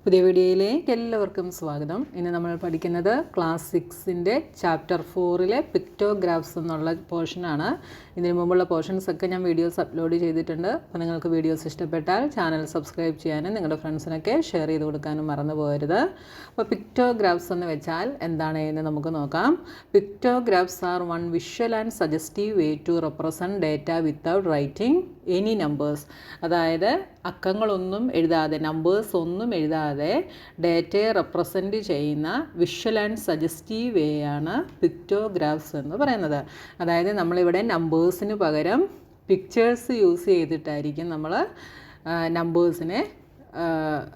പുതിയ വീഡിയോയിലേക്ക് എല്ലാവർക്കും സ്വാഗതം. ഇന്ന് നമ്മൾ പഠിക്കുന്നത് ക്ലാസ് 6-ൻ്റെ ചാപ്റ്റർ 4-ലെ പിക്ടോഗ്രാഫ്സ് എന്നുള്ള പോർഷനാണ്. ഇതിനു മുമ്പുള്ള പോർഷൻസൊക്കെ ഞാൻ വീഡിയോസ് അപ്ലോഡ് ചെയ്തിട്ടുണ്ട്. അപ്പോൾ നിങ്ങൾക്ക് വീഡിയോസ് ഇഷ്ടപ്പെട്ടാൽ ചാനൽ സബ്സ്ക്രൈബ് ചെയ്യാനും നിങ്ങളുടെ ഫ്രണ്ട്സിനൊക്കെ ഷെയർ ചെയ്ത് കൊടുക്കാനും മറന്നു പോകരുത്. അപ്പോൾ പിക്ടോഗ്രാഫ്സ് എന്ന് വെച്ചാൽ എന്താണ് എന്ന് നമുക്ക് നോക്കാം. Pictographs are one visual and suggestive way to represent data without writing any numbers. അതായത് അക്കങ്ങളൊന്നും എഴുതാതെ, നമ്പേഴ്സ് ഒന്നും എഴുതാതെ ഡേറ്റയെ റെപ്രസെൻറ്റ് ചെയ്യുന്ന വിഷ്വൽ ആൻഡ് സജസ്റ്റീവ് വേ ആണ് പിക്ടോഗ്രാഫ്സ് എന്ന് പറയുന്നത്. അതായത് നമ്മളിവിടെ നമ്പേഴ്സിന് പകരം പിക്ചേഴ്സ് യൂസ് ചെയ്തിട്ടായിരിക്കും നമ്മൾ നമ്പേഴ്സിനെ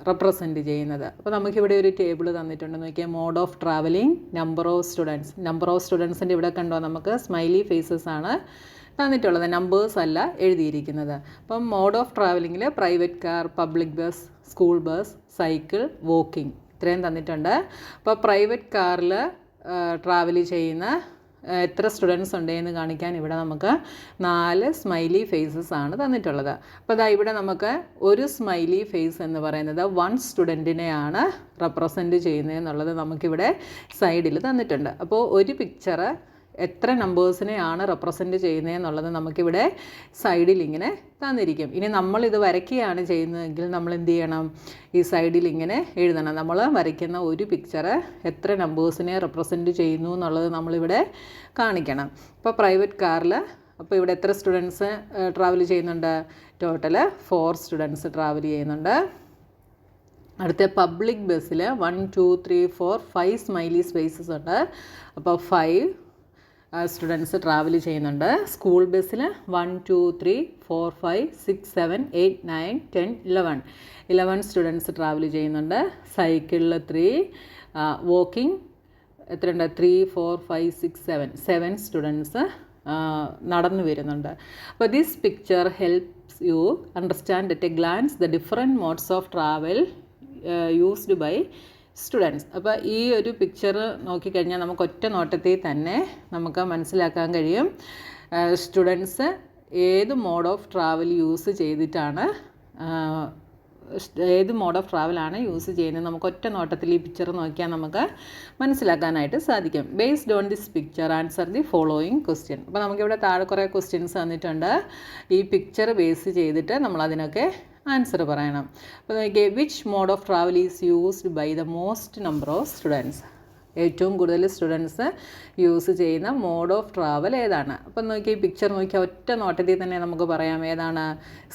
റെപ്രസെൻറ്റ് ചെയ്യുന്നത്. അപ്പോൾ നമുക്കിവിടെ ഒരു ടേബിൾ തന്നിട്ടുണ്ട്. നോക്കിയാൽ mode of travelling, number of സ്റ്റുഡൻസിൻ്റെ ഇവിടെ കണ്ടോ, നമുക്ക് സ്മൈലി ഫേസസ് ആണ് തന്നിട്ടുള്ളത്, നമ്പേഴ്സ് അല്ല എഴുതിയിരിക്കുന്നത്. അപ്പം മോഡ് ഓഫ് ട്രാവലിങ്ങിൽ private car, public bus, school bus, cycle, walking ഇത്രയും തന്നിട്ടുണ്ട്. അപ്പോൾ പ്രൈവറ്റ് കാറിൽ ട്രാവൽ ചെയ്യുന്ന എത്ര സ്റ്റുഡൻസ് ഉണ്ടെന്ന് കാണിക്കാൻ ഇവിടെ നമുക്ക് 4 സ്മൈലി ഫേസസ് ആണ് തന്നിട്ടുള്ളത്. അപ്പോൾ അതാ ഇവിടെ നമുക്ക് ഒരു സ്മൈലി ഫേസ് എന്ന് പറയുന്നത് 1 സ്റ്റുഡൻറ്റിനെയാണ് റെപ്രസെൻറ്റ് ചെയ്യുന്നതെന്നുള്ളത് നമുക്കിവിടെ സൈഡിൽ തന്നിട്ടുണ്ട്. അപ്പോൾ ഒരു പിക്ചർ എത്ര നമ്പേഴ്സിനെയാണ് റെപ്രസെൻറ്റ് ചെയ്യുന്നതെന്നുള്ളത് നമുക്കിവിടെ സൈഡിൽ ഇങ്ങനെ തന്നിരിക്കും. ഇനി നമ്മളിത് വരയ്ക്കുകയാണ് ചെയ്യുന്നതെങ്കിൽ നമ്മൾ എന്ത് ചെയ്യണം, ഈ സൈഡിൽ ഇങ്ങനെ എഴുതണം. നമ്മൾ വരയ്ക്കുന്ന ഒരു പിക്ചർ എത്ര നമ്പേഴ്സിനെ റെപ്രസെൻറ്റ് ചെയ്യുന്നു എന്നുള്ളത് നമ്മളിവിടെ കാണിക്കണം. ഇപ്പോൾ പ്രൈവറ്റ് കാറിൽ അപ്പോൾ ഇവിടെ എത്ര സ്റ്റുഡൻസ് ട്രാവൽ ചെയ്യുന്നുണ്ട്? ടോട്ടൽ 4 സ്റ്റുഡൻസ് ട്രാവൽ ചെയ്യുന്നുണ്ട്. അടുത്ത പബ്ലിക് ബസ്സിൽ 1 2 3 4 5 സ്മൈലി സ്പേസസ് ഉണ്ട്. അപ്പോൾ 5 സ്റ്റുഡൻസ് ട്രാവൽ ചെയ്യുന്നുണ്ട്. സ്കൂൾ ബസ്സിൽ 1 2 3 4 5 6 7 8 9 10 11 സ്റ്റുഡൻസ് ട്രാവൽ ചെയ്യുന്നുണ്ട്. സൈക്കിളിൽ 3, വാക്കിംഗ് എത്രയുണ്ട്? 3 4 5 6 7 സ്റ്റുഡൻസ് നടന്നു വരുന്നുണ്ട്. അപ്പോൾ this picture helps you understand at a glance the different modes of travel used by students. അപ്പോൾ ഈ ഒരു പിക്ചർ നോക്കിക്കഴിഞ്ഞാൽ നമുക്ക് ഒറ്റ നോട്ടത്തിൽ തന്നെ നമുക്ക് മനസ്സിലാക്കാൻ കഴിയും സ്റ്റുഡൻസ് ഏത് മോഡ് ഓഫ് ട്രാവൽ യൂസ് ചെയ്തിട്ടാണ് യൂസ് ചെയ്യുന്നത്. നമുക്ക് ഒറ്റ നോട്ടത്തിൽ ഈ പിക്ചർ നോക്കിയാൽ നമുക്ക് മനസ്സിലാക്കാനായിട്ട് സാധിക്കും. Based on this picture answer the following question. അപ്പോൾ നമുക്കിവിടെ താഴെ കുറേ ക്വസ്റ്റ്യൻസ് തന്നിട്ടുണ്ട്. ഈ പിക്ചർ ബേസ് ചെയ്തിട്ട് നമ്മളതിനൊക്കെ ആൻസർ പറയണം. അപ്പോൾ നോക്കിയേ, which mode of travel is used by the most number of students. ഏറ്റവും കൂടുതൽ സ്റ്റുഡൻസ് യൂസ് ചെയ്യുന്ന മോഡ് ഓഫ് ട്രാവൽ ഏതാണ്? അപ്പം നോക്കിയാൽ ഈ പിക്ചർ നോക്കിയാൽ ഒറ്റ നോട്ടത്തിൽ തന്നെ നമുക്ക് പറയാം ഏതാണ്?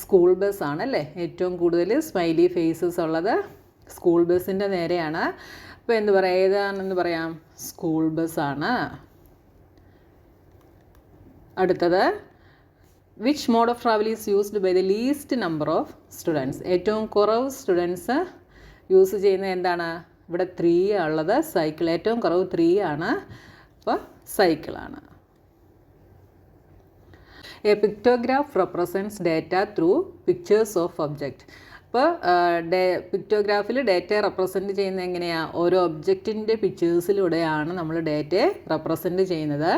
സ്കൂൾ ബസ് ആണല്ലേ. ഏറ്റവും കൂടുതൽ സ്മൈലി ഫേസസ് ഉള്ളത് സ്കൂൾ ബസ്സിൻ്റെ നേരെയാണ്. അപ്പോൾ എന്ത് പറയാം, ഏതാണെന്ന് പറയാം? സ്കൂൾ ബസ്സാണ്. അടുത്തത്, which mode of travel is used by the least number of students. ഏറ്റവും കുറവ് സ്റ്റുഡൻസ് യൂസ് ചെയ്യുന്നത് എന്താണ്? ഇവിടെ 3 ഉള്ളത് സൈക്കിൾ. ഏറ്റവും കുറവ് 3 ആണ്. അപ്പോൾ സൈക്കിളാണ്. A pictograph represents data through pictures of object. അപ്പോൾ പിക്ടോഗ്രാഫിൽ ഡേറ്റയെ റെപ്രസെൻറ്റ് ചെയ്യുന്നത് എങ്ങനെയാണ്? ഓരോ ഒബ്ജക്റ്റിൻ്റെ പിക്ചേഴ്സിലൂടെയാണ് നമ്മൾ ഡേറ്റയെ റെപ്രസെൻറ്റ് ചെയ്യുന്നത്.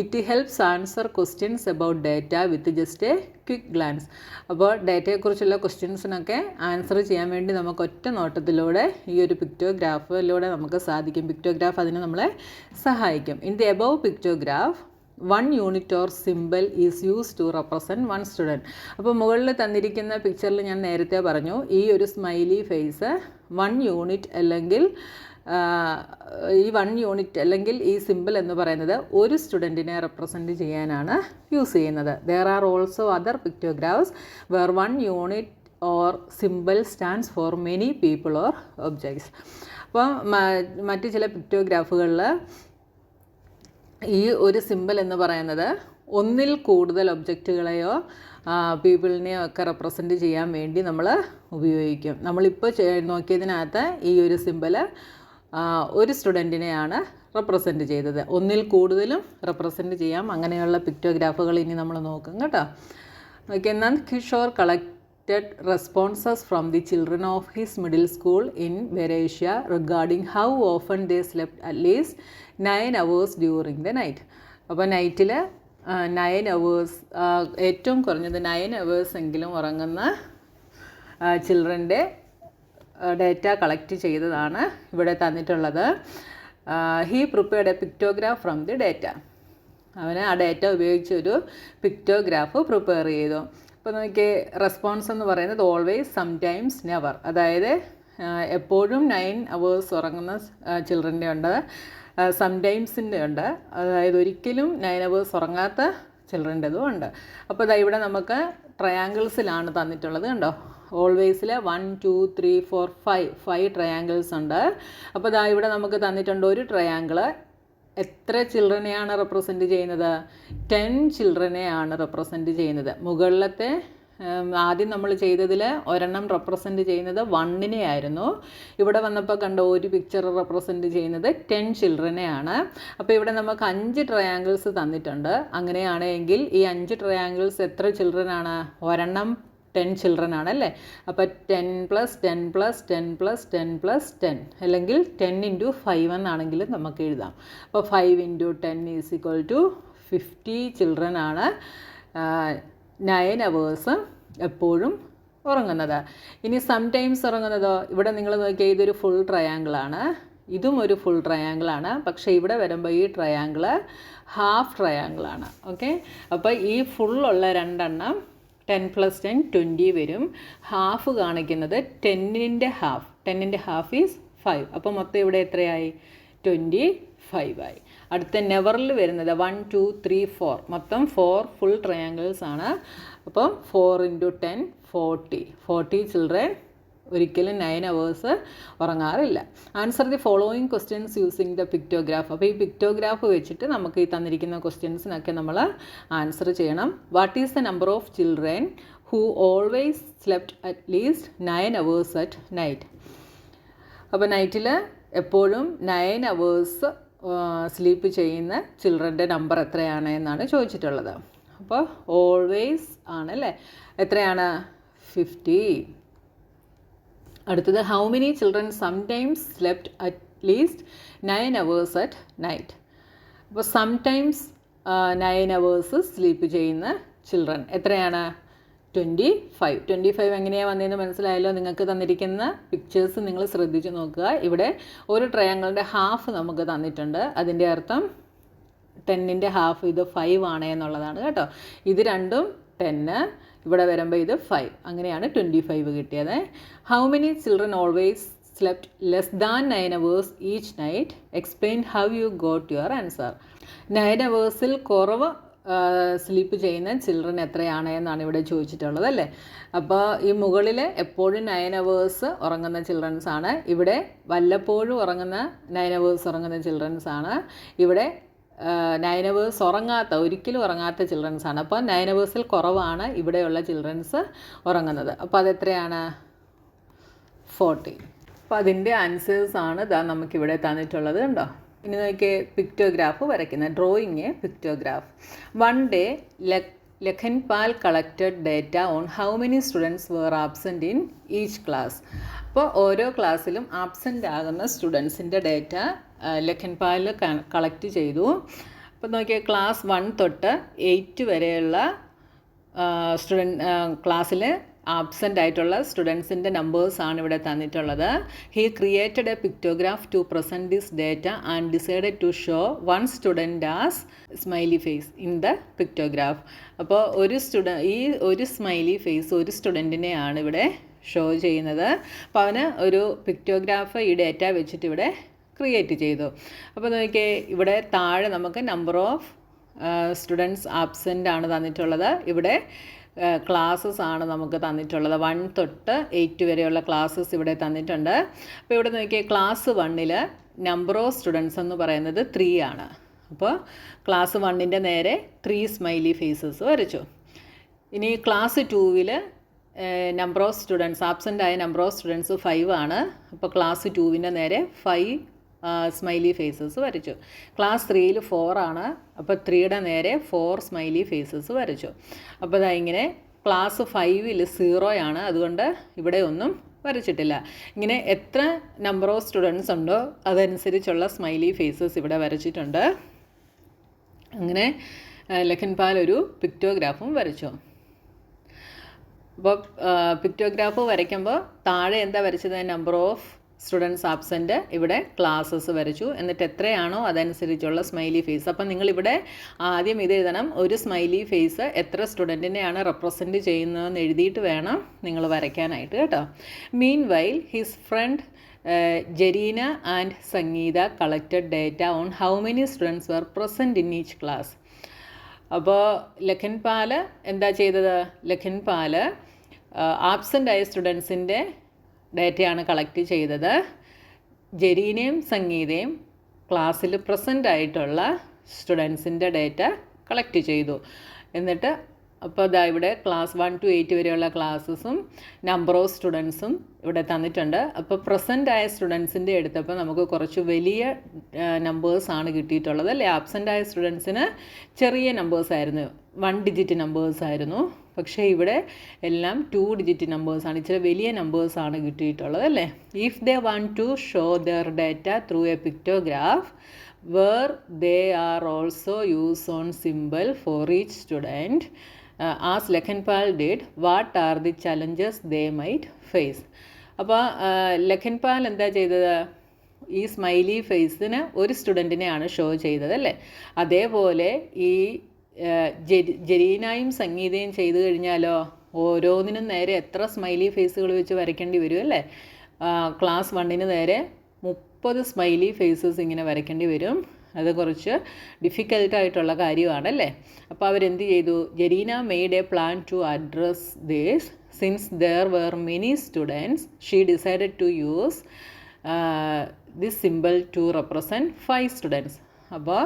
It helps answer questions about data with just a quick glance. അപ്പോൾ ഡേറ്റയെക്കുറിച്ചുള്ള ക്വസ്റ്റ്യൻസിനൊക്കെ ആൻസർ ചെയ്യാൻ വേണ്ടി നമുക്ക് ഒറ്റ നോട്ടത്തിലൂടെ ഈ ഒരു പിക്ടോഗ്രാഫിലൂടെ നമുക്ക് സാധിക്കും. പിക്ടോഗ്രാഫ് അതിന് നമ്മളെ സഹായിക്കും. In the above pictograph 1 unit or symbol is use to represent 1 student. അപ്പോൾ മുകളിൽ തന്നിരിക്കുന്ന പിക്ചറിൽ ഞാൻ നേരത്തെ പറഞ്ഞു, ഈ ഒരു സ്മൈലി ഫേസ് 1 യൂണിറ്റ് അല്ലെങ്കിൽ ഈ 1 യൂണിറ്റ് അല്ലെങ്കിൽ ഈ സിമ്പിൾ എന്ന് പറയുന്നത് ഒരു സ്റ്റുഡൻറ്റിനെ റെപ്രസെൻറ്റ് ചെയ്യാനാണ് യൂസ് ചെയ്യുന്നത്. There are also other pictographs where 1 unit or symbol stands for many people or objects. അപ്പോൾ മറ്റ് ചില പിക്ടോഗ്രാഫുകളിൽ ഈ ഒരു സിമ്പിൾ എന്ന് പറയുന്നത് ഒന്നിൽ കൂടുതൽ ഒബ്ജക്റ്റുകളെയോ പീപ്പിളിനെയോ ഒക്കെ റെപ്രസെൻറ്റ് ചെയ്യാൻ വേണ്ടി നമ്മൾ ഉപയോഗിക്കും. നമ്മളിപ്പോൾ നോക്കിയതിനകത്ത് ഈ ഒരു സിമ്പിൾ ഒരു സ്റ്റുഡൻറ്റിനെയാണ് റെപ്രസെൻറ്റ് ചെയ്തത്. ഒന്നിൽ കൂടുതലും റെപ്രസെൻറ്റ് ചെയ്യാം. അങ്ങനെയുള്ള പിക്ടോഗ്രാഫുകൾ ഇനി നമ്മൾ നോക്കും കേട്ടോ. Okay, Nand Kishore collected responses from the children of his middle school in Beresia regarding how often they slept at least 9 hours during the night. അപ്പോൾ നൈറ്റിൽ 9 hours, ഏറ്റവും കുറഞ്ഞത് 9 hours എങ്കിലും ഉറങ്ങുന്ന ചിൽഡ്രൻ്റെ ഡേറ്റ കളക്ട് ചെയ്തതാണ് ഇവിടെ തന്നിട്ടുള്ളത്. He prepared a pictograph from the data. അവന് ആ ഡേറ്റ ഉപയോഗിച്ച് ഒരു പിക്ടോഗ്രാഫ് പ്രിപ്പയർ ചെയ്തു. അപ്പോൾ നോക്കിയേ, റെസ്പോൺസ് എന്ന് പറയുന്നത് ഓൾവേസ്, സംടൈംസ്, നെവർ. അതായത് എപ്പോഴും 9 hours ഉറങ്ങുന്ന ചിൽഡ്രൻ്റെ ഉണ്ട്, സംടൈംസിൻ്റെ ഉണ്ട്, അതായത് ഒരിക്കലും 9 hours ഉറങ്ങാത്ത ചിൽഡ്രൻ്റെതും ഉണ്ട്. അപ്പോൾ ഇതാ ഇവിടെ നമുക്ക് ട്രയാങ്കിൾസിലാണ് തന്നിട്ടുള്ളത്. കണ്ടോ, ഓൾവേസിൽ 1 2 3 4 5 ട്രയാങ്കിൾസ് ഉണ്ട്. അപ്പോൾ ഇതാ ഇവിടെ നമുക്ക് തന്നിട്ടുണ്ട് ഒരു ട്രയാങ്കിള് എത്ര ചിൽഡ്രനെയാണ് റെപ്രസെൻറ്റ് ചെയ്യുന്നത്? 10 ചിൽഡ്രനെയാണ് റെപ്രസെൻറ്റ് ചെയ്യുന്നത്. മുകളിലത്തെ ആദ്യം നമ്മൾ ചെയ്തതിൽ ഒരെണ്ണം റെപ്രസെൻറ്റ് ചെയ്യുന്നത് 1നെ ആയിരുന്നു. ഇവിടെ വന്നപ്പോൾ കണ്ടോ, ഒരു പിക്ചർ റെപ്രസെൻറ്റ് ചെയ്യുന്നത് 10 ചിൽഡ്രനെയാണ്. അപ്പോൾ ഇവിടെ നമുക്ക് 5 ട്രയാങ്കിൾസ് തന്നിട്ടുണ്ട്. അങ്ങനെയാണെങ്കിൽ ഈ 5 ട്രയാങ്കിൾസ് എത്ര ചിൽഡ്രനാണ്? ഒരെണ്ണം 10 ചിൽഡ്രൻ ആണല്ലേ. അപ്പോൾ 10 + 10 + 10 + 10 + 10, അല്ലെങ്കിൽ 10 × 5 എന്നാണെങ്കിലും നമുക്ക് എഴുതാം. അപ്പോൾ 5 × 10 = 50 ചിൽഡ്രൻ ആണ് 9 hours എപ്പോഴും ഉറങ്ങുന്നത്. ഇനി സംടൈംസ് ഉറങ്ങുന്നതോ? ഇവിടെ നിങ്ങൾ നോക്കിയാൽ ഇതൊരു ഫുൾ ട്രയാങ്കിളാണ്, ഇതും ഒരു ഫുൾ ട്രയാങ്കിളാണ്. പക്ഷേ ഇവിടെ വരുമ്പോൾ ഈ ട്രയാങ്കിള് ഹാഫ് ട്രയാങ്കിളാണ്. ഓക്കെ, അപ്പോൾ ഈ ഫുള്ളുള്ള രണ്ടെണ്ണം 10 + 10 20 വരും. ഹാഫ് കാണിക്കുന്നത് 10ൻ്റെ ഹാഫ്, 10ൻ്റെ ഹാഫ് ഈസ് 5. അപ്പോൾ മൊത്തം ഇവിടെ എത്രയായി? 25 ആയി. അടുത്ത നെവറിൽ വരുന്നത് 1 2 3 4, മൊത്തം 4 ഫുൾ ട്രയാങ്കിൾസ് ആണ്. അപ്പം 4 × 10 40 ചിൽഡ്രൻ ഒരിക്കലും 9 hours ഉറങ്ങാറില്ല. Answer the following questions using the pictograph. അപ്പോൾ ഈ പിക്ടോഗ്രാഫ് വെച്ചിട്ട് നമുക്ക് ഈ തന്നിരിക്കുന്ന ക്വസ്റ്റ്യൻസിനൊക്കെ നമ്മൾ ആൻസർ ചെയ്യണം. What is the number of children who always slept at least 9 hours at night? അപ്പോൾ നൈറ്റിൽ എപ്പോഴും 9 hours സ്ലീപ്പ് ചെയ്യുന്ന ചിൽഡ്രൻ്റെ നമ്പർ എത്രയാണ് എന്നാണ് ചോദിച്ചിട്ടുള്ളത്. അപ്പോൾ ഓൾവേസ് ആണല്ലേ. എത്രയാണ്? 50. അടുത്തത് how many children sometimes slept at least 9 hours at night? അപ്പോൾ സംടൈംസ് 9 hours സ്ലീപ്പ് ചെയ്യുന്ന ചിൽഡ്രൻ എത്രയാണ്? 25 എങ്ങനെയാണ് വന്നതെന്ന് മനസ്സിലായല്ലോ. നിങ്ങൾക്ക് തന്നിരിക്കുന്ന പിക്ചേഴ്സ് നിങ്ങൾ ശ്രദ്ധിച്ച് നോക്കുക. ഇവിടെ ഒരു ട്രയാങ്കിളിൻ്റെ ഹാഫ് നമുക്ക് തന്നിട്ടുണ്ട്. അതിൻ്റെ അർത്ഥം 10ൻ്റെ ഹാഫ് ഇത് 5 ആണ് എന്നുള്ളതാണ് കേട്ടോ. ഇത് രണ്ടും 10, ഇവിടെ വരുമ്പോൾ ഇത് 5, അങ്ങനെയാണ് 25 കിട്ടിയത്. How many children always slept less than 9 hours each night? Explain how you got your answer. 9 hours കുറവ് സ്ലീപ്പ് ചെയ്യുന്ന ചിൽഡ്രൻ എത്രയാണ് എന്നാണ് ഇവിടെ ചോദിച്ചിട്ടുള്ളത് അല്ലേ. അപ്പോൾ ഈ മുകളിൽ എപ്പോഴും 9 hours ഉറങ്ങുന്ന ചിൽഡ്രൻസ് ആണ്. ഇവിടെ വല്ലപ്പോഴും ഉറങ്ങുന്ന 9 hours ഉറങ്ങുന്ന ചിൽഡ്രൻസ് ആണ്. ഇവിടെ 9 hours ഒരിക്കലും ഉറങ്ങാത്ത ചിൽഡ്രൻസ് ആണ്. അപ്പോൾ 9 hours കുറവാണ് ഇവിടെയുള്ള ചിൽഡ്രൻസ് ഉറങ്ങുന്നത്. അപ്പോൾ അതെത്രയാണ്? 40. അപ്പോൾ അതിൻ്റെ ആൻസേഴ്സാണ് ഇതാ നമുക്കിവിടെ തന്നിട്ടുള്ളത്. ഉണ്ടോ? ഇനി നോക്കിയേ, പിക്ടോഗ്രാഫ് വരയ്ക്കുന്ന drawing pictograph. One day Lakhanpal collected data on how many students were absent in each class. അപ്പോൾ ഓരോ ക്ലാസ്സിലും ആബ്സെൻ്റ് ആകുന്ന സ്റ്റുഡൻസിൻ്റെ ഡേറ്റ ലഖൻപാൽ കളക്ട് ചെയ്തു. അപ്പോൾ നോക്കിയാൽ ക്ലാസ് 1 തൊട്ട് 8 വരെയുള്ള ക്ലാസ്സിൽ ആബ്സെൻ്റ് ആയിട്ടുള്ള സ്റ്റുഡൻസിൻ്റെ നമ്പേഴ്സാണ് ഇവിടെ തന്നിട്ടുള്ളത്. He created a pictograph to present this data and decided to show one student as smiley face in the pictograph. അപ്പോൾ ഈ ഒരു സ്മൈലി ഫേസ് ഒരു സ്റ്റുഡൻറ്റിനെയാണ് ഇവിടെ ഷോ ചെയ്യുന്നത്. അപ്പോൾ അവന് ഒരു പിക്ടോഗ്രാഫ് ഈ ഡേറ്റ വെച്ചിട്ട് ഇവിടെ ക്രിയേറ്റ് ചെയ്തു. അപ്പോൾ നോക്കിയേ, ഇവിടെ താഴെ നമുക്ക് നമ്പർ ഓഫ് സ്റ്റുഡൻസ് ആബ്സെൻ്റ് ആണ് തന്നിട്ടുള്ളത്. ഇവിടെ ക്ലാസ്സസ് ആണ് നമുക്ക് തന്നിട്ടുള്ളത്. 1 തൊട്ട് 8 വരെയുള്ള ക്ലാസ്സസ് ഇവിടെ തന്നിട്ടുണ്ട്. അപ്പോൾ ഇവിടെ നോക്കിയാൽ ക്ലാസ് 1 നമ്പർ ഓഫ് സ്റ്റുഡൻസ് എന്ന് പറയുന്നത് 3 ആണ്. അപ്പോൾ ക്ലാസ് 1ൻ്റെ നേരെ 3 സ്മൈലി ഫേസസ് വരച്ചു. ഇനി class 2 number of students absent ആയ നമ്പർ ഓഫ് സ്റ്റുഡൻസ് 5 ആണ്. അപ്പോൾ ക്ലാസ് 2ൻ്റെ നേരെ 5 സ്മൈലി ഫേസസ് വരച്ചു. ക്ലാസ് 3 4 ആണ്. അപ്പോൾ 3യുടെ നേരെ 4 സ്മൈലി ഫേസസ് വരച്ചു. അപ്പോൾ ഇതാ ഇങ്ങനെ ക്ലാസ് 5 0 ആണ്, അതുകൊണ്ട് ഇവിടെ ഒന്നും വരച്ചിട്ടില്ല. ഇങ്ങനെ എത്ര നമ്പർ ഓഫ് സ്റ്റുഡൻസ് ഉണ്ടോ അതനുസരിച്ചുള്ള സ്മൈലി ഫേസസ് ഇവിടെ വരച്ചിട്ടുണ്ട്. അങ്ങനെ ലഖൻപാൽ ഒരു പിക്ടോഗ്രാഫും വരച്ചു. അപ്പോൾ പിക്റ്റോഗ്രാഫ് വരയ്ക്കുമ്പോൾ താഴെ എന്താ വരച്ചത്? നമ്പർ ഓഫ് സ്റ്റുഡൻസ് ആബ്സെൻറ്റ്, ഇവിടെ ക്ലാസ്സസ് വരച്ചു, എന്നിട്ട് എത്രയാണോ അതനുസരിച്ചുള്ള സ്മൈലി ഫേസ്. അപ്പം നിങ്ങളിവിടെ ആദ്യം ഇത് എഴുതണം, ഒരു സ്മൈലി ഫേസ് എത്ര സ്റ്റുഡൻറ്റിനെയാണ് റെപ്രസെൻറ്റ് ചെയ്യുന്നതെന്ന് എഴുതിയിട്ട് വേണം നിങ്ങൾ വരയ്ക്കാനായിട്ട് കേട്ടോ. Meanwhile his friend Jareena and Sangeeta collected data on how many students were present in each class. അപ്പോൾ ലഖൻപാൽ എന്താ ചെയ്തത്? ലഖൻപാൽ ആബ്സെൻ്റ് ആയ സ്റ്റുഡൻസിൻ്റെ ഡേറ്റയാണ് കളക്ട് ചെയ്തത്. ജെരീനയും സംഗീതയും ക്ലാസ്സിൽ പ്രസൻ്റ് ആയിട്ടുള്ള സ്റ്റുഡൻസിൻ്റെ ഡേറ്റ കളക്ട് ചെയ്തു. എന്നിട്ട് അപ്പോൾ ഇതാ ഇവിടെ ക്ലാസ് 1 to 8 വരെയുള്ള ക്ലാസ്സസും നമ്പർ ഓഫ് സ്റ്റുഡൻസും ഇവിടെ തന്നിട്ടുണ്ട്. അപ്പോൾ പ്രസൻ്റ് ആയ സ്റ്റുഡൻസിൻ്റെ എടുത്തപ്പോൾ നമുക്ക് കുറച്ച് വലിയ നമ്പേഴ്സാണ് കിട്ടിയിട്ടുള്ളത് അല്ലേ. ആബ്സെൻ്റ് ആയ സ്റ്റുഡൻസിന് ചെറിയ നമ്പേഴ്സായിരുന്നു, 1 ഡിജിറ്റ് നമ്പേഴ്സായിരുന്നു. പക്ഷേ ഇവിടെ എല്ലാം 2 ഡിജിറ്റ് നമ്പേഴ്സാണ്, ഇച്ചിരി വലിയ നമ്പേഴ്സാണ് കിട്ടിയിട്ടുള്ളത് അല്ലേ. If they want to show their data through a pictograph where they are also used on symbol for each student, as Lakhanpal did, what are the challenges they might face? അപ്പോൾ ലഖൻപാൽ എന്താ ചെയ്തത്? ഈ smiley ഫേസിന് ഒരു സ്റ്റുഡൻറ്റിനെയാണ് show ചെയ്തത് അല്ലേ. അതേപോലെ ഈ ജെരീനയും സംഗീതയും ചെയ്തു കഴിഞ്ഞാലോ ഓരോന്നിനും നേരെ എത്ര സ്മൈലി ഫേസുകൾ വെച്ച് വരയ്ക്കേണ്ടി വരും അല്ലേ. ക്ലാസ് 1 നേരെ 30 സ്മൈലി ഫേസസ് ഇങ്ങനെ വരയ്ക്കേണ്ടി വരും. അത് കുറച്ച് ഡിഫിക്കൽട്ടായിട്ടുള്ള കാര്യമാണല്ലേ. അപ്പോൾ അവരെന്ത് ചെയ്തു? Jareena made a plan to address this. Since there were many students she decided to use this symbol to represent 5 students. അപ്പോൾ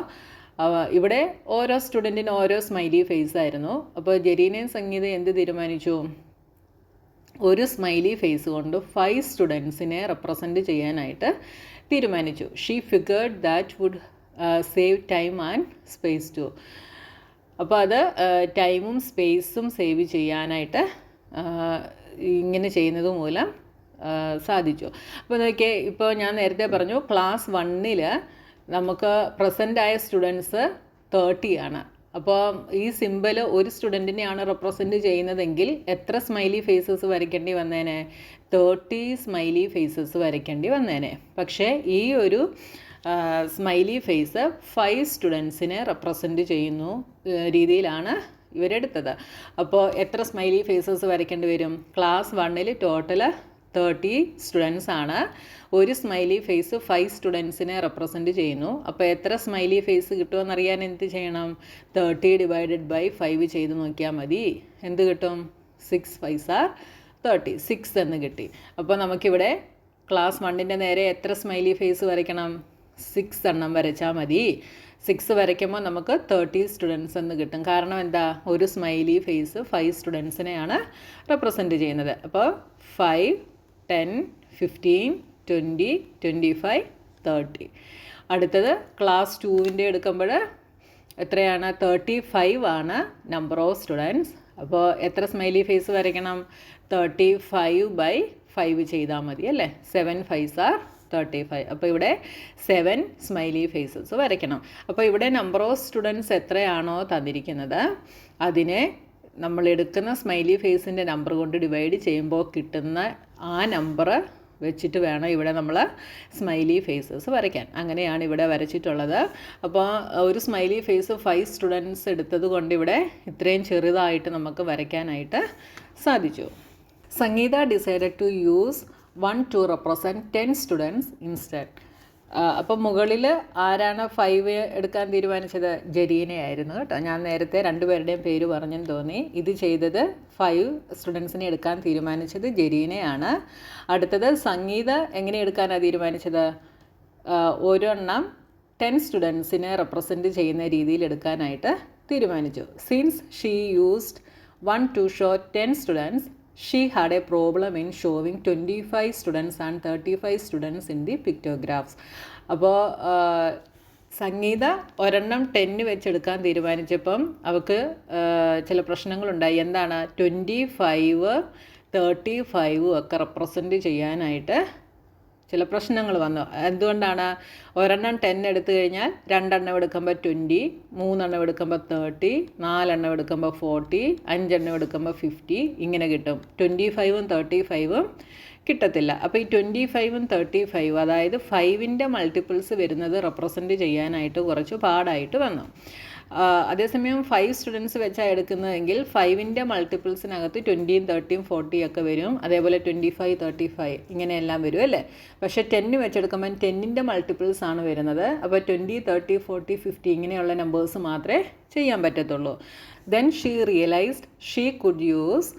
ഇവിടെ ഓരോ സ്റ്റുഡൻറ്റിന് ഓരോ സ്മൈലി ഫേസ് ആയിരുന്നു. അപ്പോൾ ജെരീനയും സംഗീതയും എന്ത് തീരുമാനിച്ചു? ഒരു സ്മൈലി ഫേസ് കൊണ്ട് 5 സ്റ്റുഡൻസിനെ റെപ്രസെൻറ്റ് ചെയ്യാനായിട്ട് തീരുമാനിച്ചു. She figured that would save time and space too. അപ്പോൾ അത് ടൈമും സ്പേസും സേവ് ചെയ്യാനായിട്ട് ഇങ്ങനെ ചെയ്യുന്നത് മൂലം സാധിച്ചു. അപ്പോൾ നോക്കിയേ, ഇപ്പോൾ ഞാൻ നേരത്തെ പറഞ്ഞു ക്ലാസ് 1 നമുക്ക് പ്രസൻ്റ് ആയ സ്റ്റുഡൻസ് 30 ആണ്. അപ്പോൾ ഈ സിമ്പിൾ ഒരു സ്റ്റുഡൻറ്റിനെയാണ് റെപ്രസെൻറ്റ് ചെയ്യുന്നതെങ്കിൽ എത്ര സ്മൈലി ഫേസസ് വരയ്ക്കേണ്ടി വന്നേനെ? 30 സ്മൈലി ഫേസസ് വരയ്ക്കേണ്ടി വന്നേനെ. പക്ഷേ ഈ ഒരു സ്മൈലി ഫേസ് 5 സ്റ്റുഡൻസിനെ റെപ്രസെൻറ്റ് ചെയ്യുന്നു രീതിയിലാണ് ഇവരെടുത്തത്. അപ്പോൾ എത്ര സ്മൈലി ഫേസസ് വരയ്ക്കേണ്ടി വരും? ക്ലാസ് 1 ടോട്ടൽ 30 സ്റ്റുഡൻസ് ആണ്. ഒരു സ്മൈലി ഫേസ് 5 സ്റ്റുഡൻസിനെ റെപ്രസെൻറ്റ് ചെയ്യുന്നു. അപ്പോൾ എത്ര സ്മൈലി ഫേസ് കിട്ടുമെന്നറിയാൻ എന്ത് ചെയ്യണം? 30 ഡിവൈഡഡ് ബൈ 5 ചെയ്ത് നോക്കിയാൽ മതി. എന്ത് കിട്ടും? 6 5 are 30, 6 എന്ന് കിട്ടി. അപ്പോൾ നമുക്കിവിടെ ക്ലാസ് 1 നേരെ എത്ര സ്മൈലി ഫേസ് വരയ്ക്കണം? 6 എണ്ണം വരച്ചാൽ മതി. 6 വരയ്ക്കുമ്പോൾ നമുക്ക് 30 സ്റ്റുഡൻസ് എന്ന് കിട്ടും. കാരണം എന്താ? ഒരു സ്മൈലി ഫേസ് 5 സ്റ്റുഡൻസിനെയാണ് റെപ്രസെൻറ്റ് ചെയ്യുന്നത്. അപ്പോൾ 5 10 15 20 25 30. അടുത്തത് ക്ലാസ് 2 എടുക്കുമ്പോൾ എത്രയാണ്? 35 ആണ് നമ്പർ ഓഫ് സ്റ്റുഡൻസ്. അപ്പോൾ എത്ര സ്മൈലി ഫേസ് വരയ്ക്കണം? 35 by 5 ചെയ്താൽ മതി അല്ലേ. 7 5s are 35. അപ്പോൾ ഇവിടെ 7 സ്മൈലി ഫേസസ് വരയ്ക്കണം. അപ്പോൾ ഇവിടെ നമ്പർ ഓഫ് സ്റ്റുഡൻസ് എത്രയാണോ തന്നിരിക്കുന്നത് അതിനെ നമ്മൾ എടുക്കുന്ന സ്മൈലി ഫേസിൻ്റെ നമ്പർ കൊണ്ട് ഡിവൈഡ് ചെയ്യുമ്പോൾ കിട്ടുന്ന ആ നമ്പർ വെച്ചിട്ട് വേണം ഇവിടെ നമ്മൾ സ്മൈലി ഫേസസ് വരയ്ക്കാൻ. അങ്ങനെയാണ് ഇവിടെ വരച്ചിട്ടുള്ളത്. അപ്പോൾ ഒരു സ്മൈലി ഫേസ് 5 സ്റ്റുഡൻസ് എടുത്തത് കൊണ്ട് ഇവിടെ ഇത്രയും ചെറുതായിട്ട് നമുക്ക് വരയ്ക്കാനായിട്ട് സാധിച്ചു. Sangeeta decided to use 1 to represent 10 students instead. അപ്പം മുകളിൽ ആരാണ് 5 എടുക്കാൻ തീരുമാനിച്ചത്? ജെരീനയായിരുന്നു കേട്ടോ. ഞാൻ നേരത്തെ 2 പേരുടെയും പേര് പറഞ്ഞെന്ന് തോന്നി. ഇത് ചെയ്തത് 5 സ്റ്റുഡൻസിനെ എടുക്കാൻ തീരുമാനിച്ചത് ജെരീനയാണ്. അടുത്തത് സംഗീത എങ്ങനെ എടുക്കാനാണ് തീരുമാനിച്ചത്? ഒരെണ്ണം 10 സ്റ്റുഡൻസിനെ റെപ്രസെൻറ്റ് ചെയ്യുന്ന രീതിയിൽ എടുക്കാനായിട്ട് തീരുമാനിച്ചു. Since she used 1 to show 10 students, she had a problem in showing 25 students and 35 students in the pictographs. അപ്പോൾ സംഗീത ഒരെണ്ണം 10 വെച്ചെടുക്കാൻ തീരുമാനിച്ചപ്പം അവൾക്ക് ചില പ്രശ്നങ്ങളുണ്ടായി. എന്താണ്? 25 35 ഒക്കെ റെപ്രസെൻറ്റ് ചെയ്യാനായിട്ട് ചില പ്രശ്നങ്ങൾ വന്നു. എന്തുകൊണ്ടാണ്? ഒരെണ്ണം 10 എടുത്തു കഴിഞ്ഞാൽ 2 എണ്ണം എടുക്കുമ്പോൾ 20, 3 എണ്ണം എടുക്കുമ്പോൾ 30, 4 എണ്ണം എടുക്കുമ്പോൾ 40, 5 എണ്ണം എടുക്കുമ്പോൾ 50 ഇങ്ങനെ കിട്ടും. 25ഉം 35ഉം കിട്ടത്തില്ല. അപ്പോൾ ഈ 25ഉം 35 അതായത് 5ൻ്റെ മൾട്ടിപ്പിൾസ് വരുന്നത് റെപ്രസെൻറ്റ് ചെയ്യാനായിട്ട് കുറച്ച് പാടായിട്ട് വന്നു. അതേസമയം 5 സ്റ്റുഡൻസ് വെച്ചാണ് എടുക്കുന്നതെങ്കിൽ 5ൻ്റെ മൾട്ടിപ്പിൾസിനകത്ത് 20, 30, 40 ഒക്കെ വരും. അതേപോലെ 25, 35 ഇങ്ങനെയെല്ലാം വരും അല്ലേ. പക്ഷേ 10 വെച്ചെടുക്കുമ്പോൾ 10ൻ്റെ മൾട്ടിപ്പിൾസ് ആണ് വരുന്നത്. അപ്പോൾ 20, 30, 40, 50 ഇങ്ങനെയുള്ള നമ്പേഴ്സ് മാത്രമേ ചെയ്യാൻ പറ്റത്തുള്ളൂ. Then she realised she could use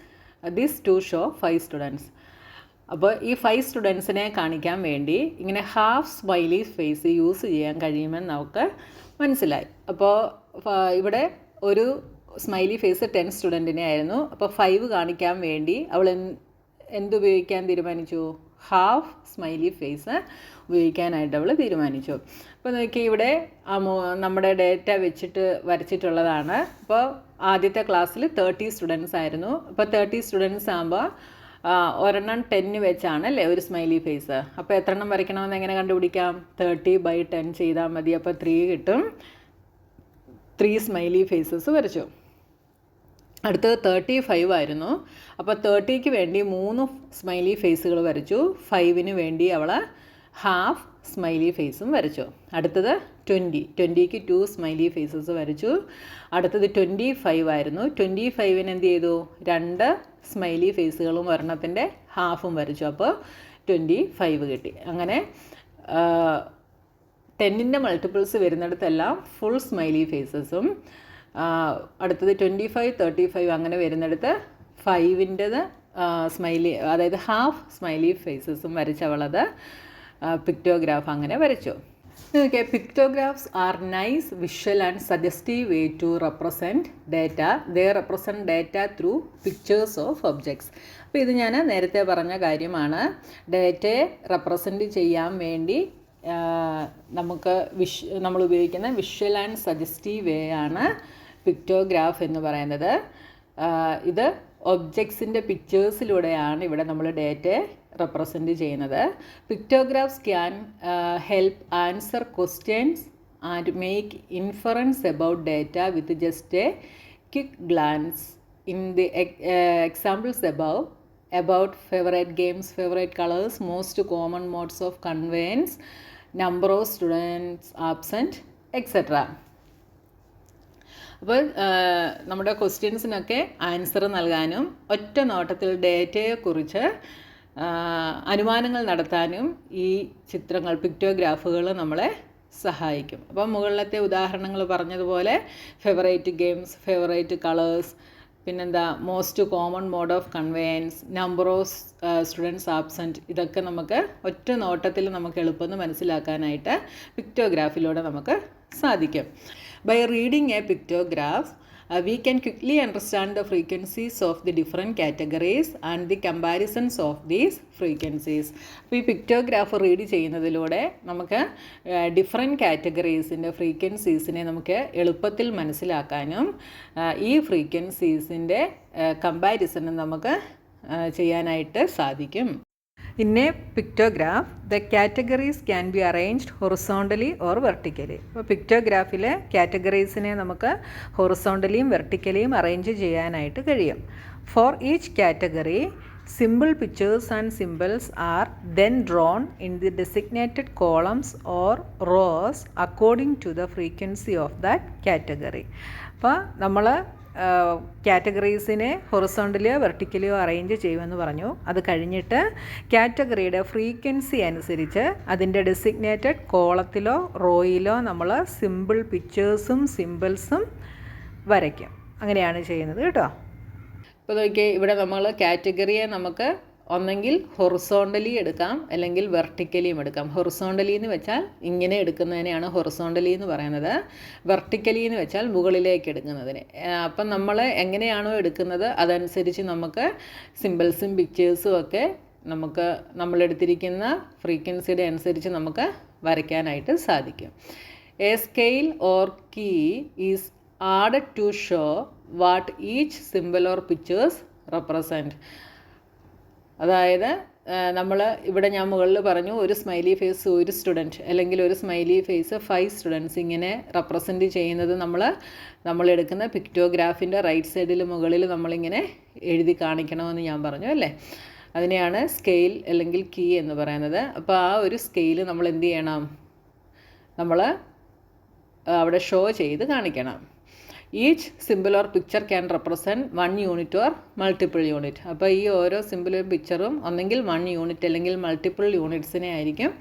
this to show 5 students. അപ്പോൾ ഈ 5 സ്റ്റുഡൻസിനെ കാണിക്കാൻ വേണ്ടി ഇങ്ങനെ ഹാഫ് സ്മൈലി ഫേസ് യൂസ് ചെയ്യാൻ കഴിയുമെന്ന് നമുക്ക് മനസ്സിലായി. അപ്പോൾ ഇവിടെ ഒരു സ്മൈലി ഫേസ് 10 സ്റ്റുഡൻറ്റിനെ ആയിരുന്നു. അപ്പോൾ 5 കാണിക്കാൻ വേണ്ടി അവൾ എന്തുപയോഗിക്കാൻ തീരുമാനിച്ചു? ഹാഫ് സ്മൈലി ഫേസ് ഉപയോഗിക്കാനായിട്ട് അവൾ തീരുമാനിച്ചു. അപ്പോൾ നോക്കി ഇവിടെ നമ്മുടെ ഡേറ്റ വെച്ചിട്ട് വരച്ചിട്ടുള്ളതാണ്. അപ്പോൾ ആദ്യത്തെ ക്ലാസ്സിൽ 30 സ്റ്റുഡൻസ് ആയിരുന്നു. അപ്പോൾ 30 സ്റ്റുഡൻസ് ആകുമ്പോൾ ഒരെണ്ണം 10 വെച്ചാണ് അല്ലേ ഒരു സ്മൈലി ഫേസ്. അപ്പോൾ എത്ര എണ്ണം വരയ്ക്കണമെന്ന് എങ്ങനെ കണ്ടുപിടിക്കാം? 30/10 ചെയ്താൽ മതി. അപ്പോൾ 3 കിട്ടും. 3 സ്മൈലി ഫേസസ് വരച്ചു. അടുത്തത് 35 ആയിരുന്നു. അപ്പോൾ 30ക്ക് വേണ്ടി 3 സ്മൈലി ഫേസുകൾ വരച്ചു. 5ന് വേണ്ടി അവൾ ഹാഫ് സ്മൈലി ഫേസും വരച്ചു. അടുത്തത് 20ക്ക് 2 സ്മൈലി ഫേസസ് വരച്ചു. അടുത്തത് 25 ആയിരുന്നു. 25ന് എന്ത് ചെയ്തു? 2 സ്മൈലി ഫേസുകളും ഒരെണ്ണത്തിൻ്റെ ഹാഫും വരച്ചു. അപ്പോൾ 25 കിട്ടി. അങ്ങനെ 10ൻ്റെ മൾട്ടിപ്പിൾസ് വരുന്നിടത്തെല്ലാം ഫുൾ സ്മൈലി ഫേസസും, അടുത്തത് 25, 35 അങ്ങനെ വരുന്നിടത്ത് 5ൻ്റെത് സ്മൈലി അതായത് ഹാഫ് സ്മൈലി ഫേസസും വരച്ചവളത് പിക്ടോഗ്രാഫ് അങ്ങനെ വരച്ചു. Okay, pictographs are nice visual and suggestive way to represent data. They represent data through pictures of objects. അപ്പോൾ ഇത് ഞാൻ നേരത്തെ പറഞ്ഞ കാര്യമാണ്. ഡേറ്റയെ റെപ്രസെൻറ്റ് ചെയ്യാൻ വേണ്ടി നമ്മൾ ഉപയോഗിക്കുന്ന വിഷ്വൽ ആൻഡ് സജസ്റ്റീവ് വേ ആണ് പിക്ടോഗ്രാഫ് എന്ന് പറയുന്നത്. ഇത് ഒബ്ജക്ട്സിൻ്റെ പിക്ചേഴ്സിലൂടെയാണ് ഇവിടെ നമ്മൾ ഡേറ്റയെ റെപ്രസെൻറ്റ് ചെയ്യുന്നത്. Pictographs can help answer questions and make inference about data with just a quick glance. In the examples about favorite games, favorite colors, most common modes of conveyance, number of students absent, etc. അപ്പോൾ നമ്മുടെ ക്വസ്റ്റ്യൻസിനൊക്കെ answer നൽകാനും ഒറ്റ നോട്ടത്തിൽ ഡേറ്റയെക്കുറിച്ച് അനുമാനങ്ങൾ നടത്താനും ഈ ചിത്രങ്ങൾ പിക്ടോഗ്രാഫുകൾ നമ്മളെ സഹായിക്കും. അപ്പോൾ മുകളിലത്തെ ഉദാഹരണങ്ങൾ പറഞ്ഞതുപോലെ ഫേവറേറ്റ് ഗെയിംസ്, ഫേവറേറ്റ് കളേഴ്സ്, പിന്നെന്താ most common mode of conveyance, number of students absent, ഇതൊക്കെ നമുക്ക് ഒറ്റ നോട്ടത്തിൽ നമുക്ക് എളുപ്പമെന്ന് മനസ്സിലാക്കാനായിട്ട് പിക്ടോഗ്രാഫിലൂടെ നമുക്ക് സാധിക്കും. By reading a pictograph, we can quickly understand the frequencies of the different categories and the comparisons of these frequencies. അപ്പോൾ ഈ പിക്ടോഗ്രാഫ് റീഡ് ചെയ്യുന്നതിലൂടെ നമുക്ക് ഡിഫറെൻറ്റ് കാറ്റഗറീസിൻ്റെ ഫ്രീക്വൻസീസിനെ നമുക്ക് എളുപ്പത്തിൽ മനസ്സിലാക്കാനും ഈ ഫ്രീക്വൻസീസിൻ്റെ കമ്പാരിസണും നമുക്ക് ചെയ്യാനായിട്ട് സാധിക്കും. In a pictograph, the categories can be arranged horizontally or vertically. അപ്പോൾ പിക്ടോഗ്രാഫിലെ കാറ്റഗറീസിനെ നമുക്ക് ഹൊറിസോണ്ടലിയും വെർട്ടിക്കലിയും അറേഞ്ച് ചെയ്യാനായിട്ട് കഴിയും. For each category, simple pictures and symbols are then drawn in the designated columns or rows according to the frequency of that category. അപ്പോൾ നമ്മൾ കാറ്റഗറീസിനെ ഹൊറിസോണ്ടലിയോ വെർട്ടിക്കലിയോ arrange ചെയ്യുമെന്ന് പറഞ്ഞു. അത് കഴിഞ്ഞിട്ട് കാറ്റഗറിയുടെ ഫ്രീക്വൻസി അനുസരിച്ച് അതിൻ്റെ ഡെസിഗ്നേറ്റഡ് കോളത്തിലോ റോയിലോ നമ്മൾ സിമ്പിൾ പിക്ചേഴ്സും സിമ്പിൾസും വരയ്ക്കും. അങ്ങനെയാണ് ചെയ്യുന്നത് കേട്ടോ. ഇപ്പോൾ നോക്കിയാൽ ഇവിടെ നമ്മൾ കാറ്റഗറിയെ നമുക്ക് ഒന്നെങ്കിൽ ഹൊറിസോണ്ടലി എടുക്കാം, അല്ലെങ്കിൽ വെർട്ടിക്കലിയും എടുക്കാം. ഹൊറിസോണ്ടലി എന്ന് വെച്ചാൽ ഇങ്ങനെ എടുക്കുന്നതിനെയാണ് ഹൊറിസോണ്ടലി എന്ന് പറയുന്നത്. വെർട്ടിക്കലി എന്ന് വെച്ചാൽ മുകളിലേക്ക് എടുക്കുന്നതിന്. അപ്പം നമ്മൾ എങ്ങനെയാണോ എടുക്കുന്നത് അതനുസരിച്ച് നമുക്ക് സിമ്പിൾസും പിക്ചേഴ്സും ഒക്കെ നമുക്ക് നമ്മളെടുത്തിരിക്കുന്ന ഫ്രീക്വൻസിയുടെ അനുസരിച്ച് നമുക്ക് വരയ്ക്കാനായിട്ട് സാധിക്കും. A scale or key is added to show what each symbol or pictures represent. അതായത് നമ്മൾ ഇവിടെ ഞാൻ മുകളിൽ പറഞ്ഞു ഒരു സ്മൈലി ഫേസ് ഒരു സ്റ്റുഡൻറ്റ് അല്ലെങ്കിൽ ഒരു സ്മൈലി ഫേസ് 5 സ്റ്റുഡൻസ് ഇങ്ങനെ റെപ്രസെൻറ്റ് ചെയ്യുന്നത് നമ്മളെടുക്കുന്ന പിക്റ്റോഗ്രാഫിൻ്റെ റൈറ്റ് സൈഡിൽ മുകളിൽ നമ്മളിങ്ങനെ എഴുതി കാണിക്കണമെന്ന് ഞാൻ പറഞ്ഞു അല്ലേ. അതിനെയാണ് സ്കെയിൽ അല്ലെങ്കിൽ കീ എന്ന് പറയുന്നത്. അപ്പോൾ ആ ഒരു സ്കെയിൽ നമ്മൾ എന്ത് ചെയ്യണം, നമ്മൾ അവിടെ ഷോ ചെയ്ത് കാണിക്കണം. Each symbol or picture can represent 1 unit or multiple unit. അപ്പോൾ ഈ ഓരോ സിമ്പിളും പിക്ചറും ഒന്നെങ്കിൽ 1 യൂണിറ്റ് അല്ലെങ്കിൽ മൾട്ടിപ്പിൾ യൂണിറ്റ്സിനെ ആയിരിക്കും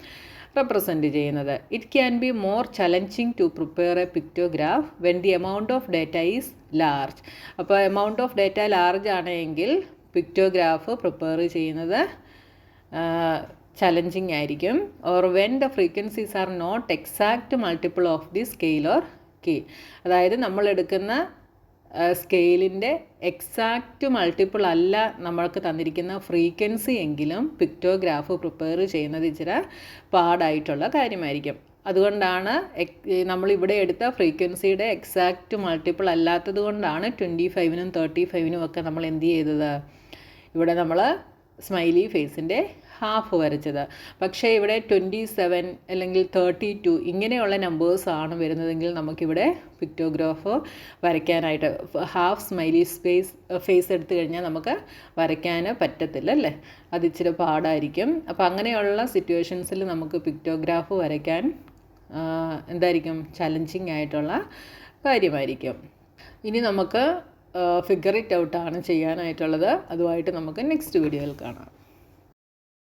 റെപ്രസെൻറ്റ് ചെയ്യുന്നത്. It can be more challenging to prepare a pictograph when the amount of data is large. അപ്പോൾ എമൗണ്ട് ഓഫ് ഡേറ്റ ലാർജ് ആണെങ്കിൽ pictograph prepare ചെയ്യുന്നത് ചലഞ്ചിങ് ആയിരിക്കും. Or when the frequencies are not exact multiple of the scale or key. അതായത് നമ്മളെടുക്കുന്ന സ്കെയിലിൻ്റെ exact multiple അല്ല നമ്മൾക്ക് തന്നിരിക്കുന്ന frequency എങ്കിലും പിക്റ്റോഗ്രാഫ് പ്രിപ്പയർ ചെയ്യുന്നത് ഇച്ചിരി പാടായിട്ടുള്ള കാര്യമായിരിക്കും. അതുകൊണ്ടാണ് നമ്മളിവിടെ എടുത്ത ഫ്രീക്വൻസിയുടെ എക്സാക്റ്റ് മൾട്ടിപ്പിൾ അല്ലാത്തത് കൊണ്ടാണ് 25-നും 35-നും ഒക്കെ നമ്മൾ എന്ത് ചെയ്തത്, ഇവിടെ നമ്മൾ സ്മൈലി ഫേസിൻ്റെ ഹാഫ് വരച്ചത്. പക്ഷേ ഇവിടെ 27 അല്ലെങ്കിൽ 32 ഇങ്ങനെയുള്ള നമ്പേഴ്സാണ് വരുന്നതെങ്കിൽ നമുക്കിവിടെ പിക്റ്റോഗ്രാഫ് വരയ്ക്കാനായിട്ട് ഹാഫ് സ്മൈലി ഫേസ് എടുത്തു കഴിഞ്ഞാൽ നമുക്ക് വരയ്ക്കാൻ പറ്റത്തില്ല അല്ലേ, അത് ഇച്ചിരി പാടായിരിക്കും. അപ്പോൾ അങ്ങനെയുള്ള സിറ്റുവേഷൻസിൽ നമുക്ക് പിക്റ്റോഗ്രാഫ് വരയ്ക്കാൻ എന്തായിരിക്കും, ചലഞ്ചിങ് ആയിട്ടുള്ള കാര്യമായിരിക്കും. ഇനി നമുക്ക് ഫിഗർ ഇറ്റ് ഔട്ടാണ് ചെയ്യാനായിട്ടുള്ളത്. അതുമായിട്ട് നമുക്ക് നെക്സ്റ്റ് വീഡിയോയിൽ കാണാം.